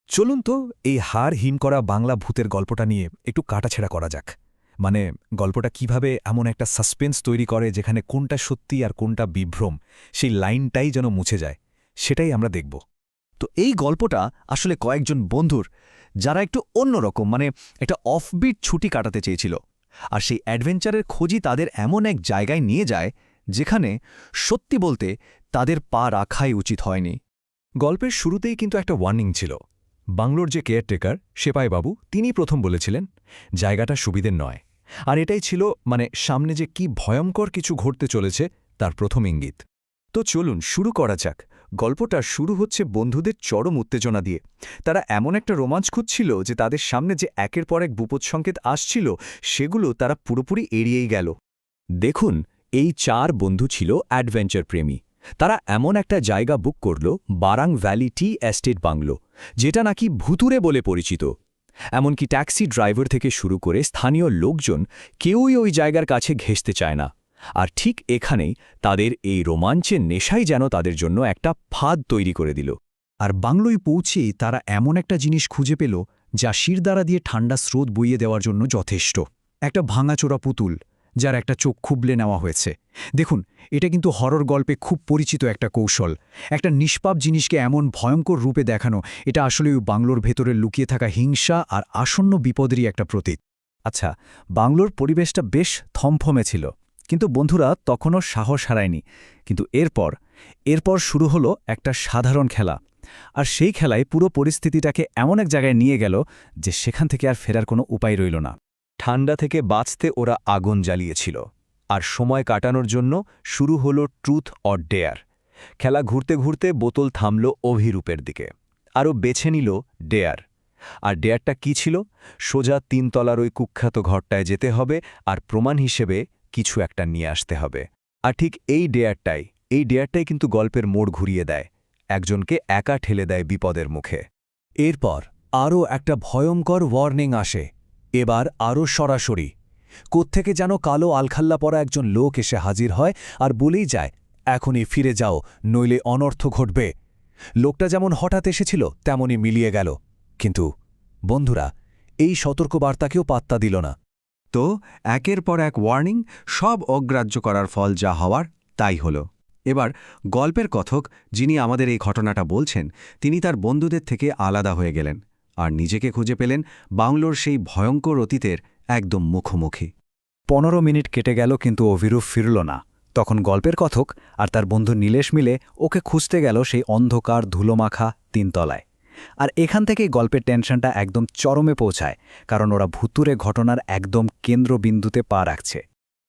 চলুন তো এই হাড় হিম করা বাংলা ভূতের গল্পটা নিয়ে একটু কাটাছেড়া করা যাক। মানে গল্পটা কিভাবে এমন একটা সাসপেন্স তৈরি করে যেখানে কোনটা সত্যি আর কোনটা বিভ্রম, সেই লাইনটাই যেন মুছে যায়, সেটাই আমরা দেখব। তো এই গল্পটা আসলে কয়েকজন বন্ধুর যারা একটু অন্যরকম একটা অফবিট ছুটি কাটাতে চেয়েছিল, আর সেই অ্যাডভেঞ্চারের খোঁজই তাদের এমন এক জায়গায় নিয়ে যায় যেখানে সত্যি বলতে তাদের পা রাখাই উচিত হয়নি। গল্পের শুরুতেই কিন্তু একটা ওয়ার্নিং ছিল। বাংলোর যে কেয়ারটেকার সেপাইবাবু তিনি প্রথম বলেছিলেন জায়গাটা সুবিধের নয়, আর এটাই ছিল সামনে যে কি ভয়ঙ্কর কিছু ঘটতে চলেছে তার প্রথম ইঙ্গিত। তো চলুন শুরু করা যাক। গল্পটা শুরু হচ্ছে বন্ধুদের চরম উত্তেজনা দিয়ে। তারা এমন একটা রোমাঞ্চ খুঁজছিল যে তাদের সামনে যে একের পর এক বিপদ সংকেত আসছিল সেগুলো তারা পুরোপুরি এড়িয়েই গেল। দেখুন, এই চার বন্ধু ছিল অ্যাডভেঞ্চার প্রেমী। তারা এমন একটা জায়গা বুক করল, বারাং ভ্যালি টি এস্টেট বাংলো, যেটা নাকি ভুতুরে বলে পরিচিত। এমনকি ট্যাক্সি ড্রাইভার থেকে শুরু করে স্থানীয় লোকজন কেউই ওই জায়গার কাছে ঘেঁষতে চায় না। আর ঠিক এখানেই তাদের এই রোমাঞ্চের নেশাই যেন তাদের জন্য একটা ফাঁদ তৈরি করে দিল। আর বাংলোয় পৌঁছেই তারা এমন একটা জিনিস খুঁজে পেল যা শিরদাঁড়া দিয়ে ঠান্ডা স্রোত বইয়ে দেওয়ার জন্য যথেষ্ট। একটা ভাঙাচোরা পুতুল, যার একটা চোখ খুবলে নেওয়া হয়েছে। দেখুন, এটা কিন্তু হরর গল্পে খুব পরিচিত একটা কৌশল। একটা নিষ্পাপ জিনিসকে এমন ভয়ঙ্কর রূপে দেখানো, এটা আসলে ওই বাংলোর ভেতরে লুকিয়ে থাকা হিংসা আর আসন্ন বিপদেরই একটা প্রতীক। আচ্ছা, বাংলোর পরিবেশটা বেশ থমথমে ছিল, কিন্তু বন্ধুরা তখনও সাহস হারায়নি। কিন্তু এরপর শুরু হলো একটা সাধারণ খেলা। আর সেই খেলায় পুরো পরিস্থিতিটাকে এমন এক জায়গায় নিয়ে গেল যে সেখান থেকে আর ফেরার কোনো উপায় রইল না। ঠান্ডা থেকে বাঁচতে ওরা আগুন জ্বালিয়েছিল, আর সময় কাটানোর জন্য শুরু হলো ট্রুথ অর ডেয়ার। খেলা ঘুরতে ঘুরতে বোতল থামল অভিরূপের দিকে, আরও বেছে নিল ডেয়ার। আর ডেয়ারটা কি ছিল? সোজা ৩ তলার ওই কুখ্যাত ঘরটায় যেতে হবে আর প্রমাণ হিসেবে কিছু একটা নিয়ে আসতে হবে। আর ঠিক এই ডেয়ারটাই কিন্তু গল্পের মোড় ঘুরিয়ে দেয়, একজনকে একা ঠেলে দেয় বিপদের মুখে। এরপর আরও একটা ভয়ঙ্কর ওয়ার্নিং আসে, এবার আরও সরাসরি। কোত্থেকে যেন কালো আলখাল্লা পরা একজন লোক এসে হাজির হয় আর বলেই যায়, এখনই ফিরে যাও, নইলে অনর্থ ঘটবে। লোকটা যেমন হঠাৎ এসেছিল তেমনই মিলিয়ে গেল। কিন্তু বন্ধুরা এই সতর্কবার্তাকেও পাত্তা দিল না। তো একের পর এক ওয়ার্নিং, সব অগ্রাহ্য করার ফল যা হওয়ার তাই হল। এবার গল্পের কথক, যিনি আমাদের এই ঘটনাটা বলছেন, তিনি তার বন্ধুদের থেকে আলাদা হয়ে গেলেন আর নিজেকে খুঁজে পেলেন বাংলোর সেই ভয়ঙ্কর অতীতের একদম মুখোমুখি। ১৫ মিনিট কেটে গেল, কিন্তু অভিরূপ ফিরল না। তখন গল্পের কথক আর তার বন্ধু নীলেশ মিলে ওকে খুঁজতে গেল সেই অন্ধকার ধুলোমাখা ৩ তলায়। আর এখান থেকেই গল্পের টেনশনটা একদম চরমে পৌঁছায়, কারণ ওরা ভুতুরে ঘটনার একদম কেন্দ্রবিন্দুতে পা রাখছে।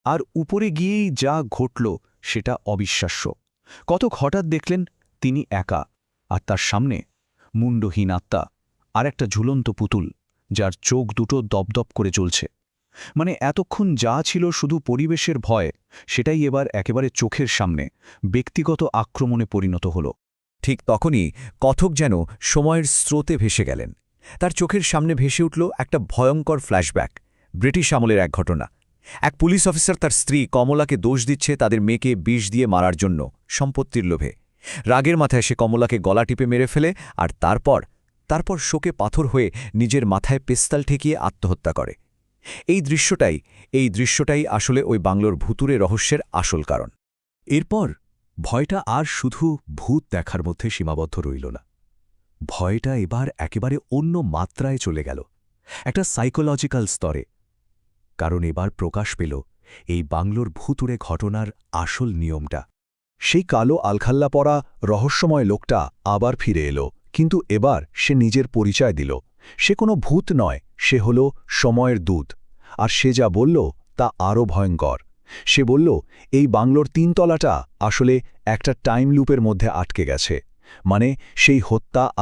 আর উপরে গিয়েই যা ঘটল সেটা অবিশ্বাস্য। কথক হঠাৎ দেখলেন তিনি একা, আর তার সামনে মুন্ডহীন আত্মা আর একটা ঝুলন্ত পুতুল, যার চোখ দুটো দপদপ করে জ্বলছে। এতক্ষণ যা ছিল শুধু পরিবেশের ভয়, সেটাই এবার একেবারে চোখের সামনে ব্যক্তিগত আক্রমণে পরিণত হল। ঠিক তখনই কথক যেন সময়ের স্রোতে ভেসে গেলেন। তার চোখের সামনে ভেসে উঠল একটা ভয়ঙ্কর ফ্ল্যাশব্যাক, ব্রিটিশ আমলের এক ঘটনা। এক পুলিশ অফিসার তার স্ত্রী কমলাকে দোষ দিচ্ছে তাদের মেয়েকে বিষ দিয়ে মারার জন্য, সম্পত্তির লোভে। রাগের মাথায় সে কমলাকে গলা টিপে মেরে ফেলে, আর তারপর শোকে পাথর হয়ে নিজের মাথায় পেস্তাল ঠেকিয়ে আত্মহত্যা করে। এই দৃশ্যটাই আসলে ওই বাংলোর ভুতুরে রহস্যের আসল কারণ। এরপর ভয়টা আর শুধু ভূত দেখার মধ্যে সীমাবদ্ধ রইল না। ভয়টা এবার একেবারে অন্য মাত্রায় চলে গেল, একটা সাইকোলজিক্যাল স্তরে। কারণ এবার প্রকাশ পেল এই বাংলোর ভুতুরে ঘটনার আসল নিয়মটা। সেই কালো আলখাল্লা পরা রহস্যময় লোকটা আবার ফিরে এলো, কিন্তু এবার সে নিজের পরিচয় দিল। সে কোনো ভূত নয়, সে হল সময়ের দূত। আর সে যা বলল তা আরও ভয়ঙ্কর। সে বলল এই বাংলোর ৩ তলাটা আসলে একটা টাইম লুপের মধ্যে আটকে গেছে। সেই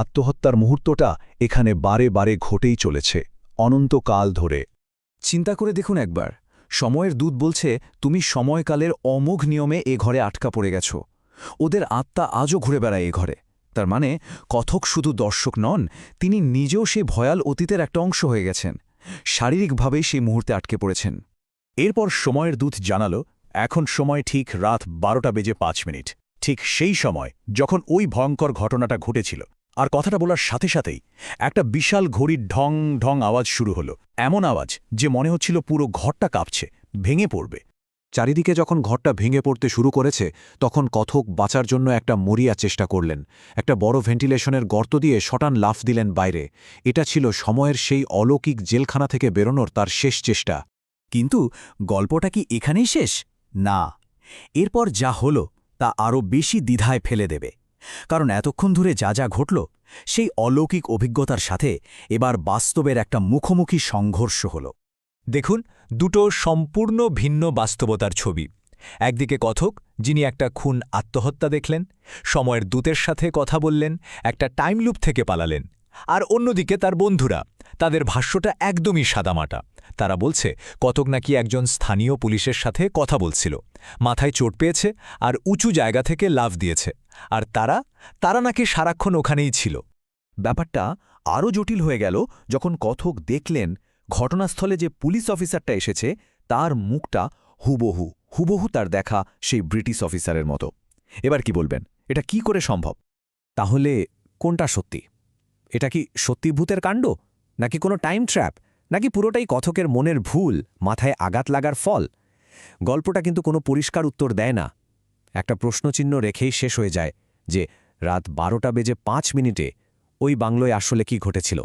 আত্মহত্যার মুহূর্তটা এখানে বারে বারে ঘটেই চলেছে, অনন্তকাল ধরে। চিন্তা করে দেখুন একবার, সময়ের দূত বলছে তুমি সময়কালের অমোঘ নিয়মে এ ঘরে আটকা পড়ে গেছ। ওদের আত্মা আজও ঘুরে বেড়ায় এ ঘরে। তার কথক শুধু দর্শক নন, তিনি নিজেও সেই ভয়াল অতীতের একটা অংশ হয়ে গেছেন। শারীরিকভাবেই সেই মুহূর্তে আটকে পড়েছেন। এরপর সময়ের দূত জানাল, এখন সময় ঠিক রাত ১২টা বেজে ৫ মিনিট, ঠিক সেই সময় যখন ওই ভয়ঙ্কর ঘটনাটা ঘটেছিল। আর কথাটা বলার সাথে সাথেই একটা বিশাল ঘড়ির ঢং ঢং আওয়াজ শুরু হলো, এমন আওয়াজ যে মনে হচ্ছিল পুরো ঘরটা কাঁপছে, ভেঙে পড়বে। চারিদিকে যখন ঘরটা ভেঙে পড়তে শুরু করেছে তখন কথক বাঁচার জন্য একটা মরিয়া চেষ্টা করলেন, একটা বড় ভেন্টিলেশনের গর্ত দিয়ে শটান লাফ দিলেন বাইরে। এটা ছিল সময়ের সেই অলৌকিক জেলখানা থেকে বেরোনোর তার শেষ চেষ্টা। কিন্তু গল্পটা কি এখানেই শেষ? না, এরপর যা হলো তা আরও বেশি দ্বিধায় ফেলে দেবে। কারণ এতক্ষণ ধরে যা যা ঘটল সেই অলৌকিক অভিজ্ঞতার সাথে এবার বাস্তবের একটা মুখোমুখি সংঘর্ষ হল। দেখুন, দুটো সম্পূর্ণ ভিন্ন বাস্তবতার ছবি। একদিকে কথক, যিনি একটা খুন আত্মহত্যা দেখলেন, সময়ের দূতের সাথে কথা বললেন, একটা টাইম লুপ থেকে পালালেন। আর অন্যদিকে তার বন্ধুরা, তাদের ভাষ্যটা একদমই সাদামাটা। তারা বলছে কথক নাকি একজন স্থানীয় পুলিশের সাথে কথা বলছিল, মাথায় চোট পেয়েছে আর উঁচু জায়গা থেকে লাফ দিয়েছে। আর তারা নাকি সারাক্ষণ ওখানেই ছিল। ব্যাপারটা আরও জটিল হয়ে গেল যখন কথক দেখলেন ঘটনাস্থলে যে পুলিশ অফিসারটা এসেছে তার মুখটা হুবহু তার দেখা সেই ব্রিটিশ অফিসারের মতো। এবার কি বলবেন, এটা কি করে সম্ভব? তাহলে কোনটা সত্যি? এটা কি সত্যি ভূতের কাণ্ড, নাকি কোনো টাইম ট্র্যাপ, নাকি পুরোটাই কথকের মনের ভুল, মাথায় আঘাত লাগার ফল? গল্পটা কিন্তু কোনো পরিষ্কার উত্তর দেয় না। একটা প্রশ্নচিহ্ন রেখেই শেষ হয়ে যায় যে রাত 12টা বেজে 5 মিনিটে ওই বাংলোয় আসলে কি ঘটেছিল।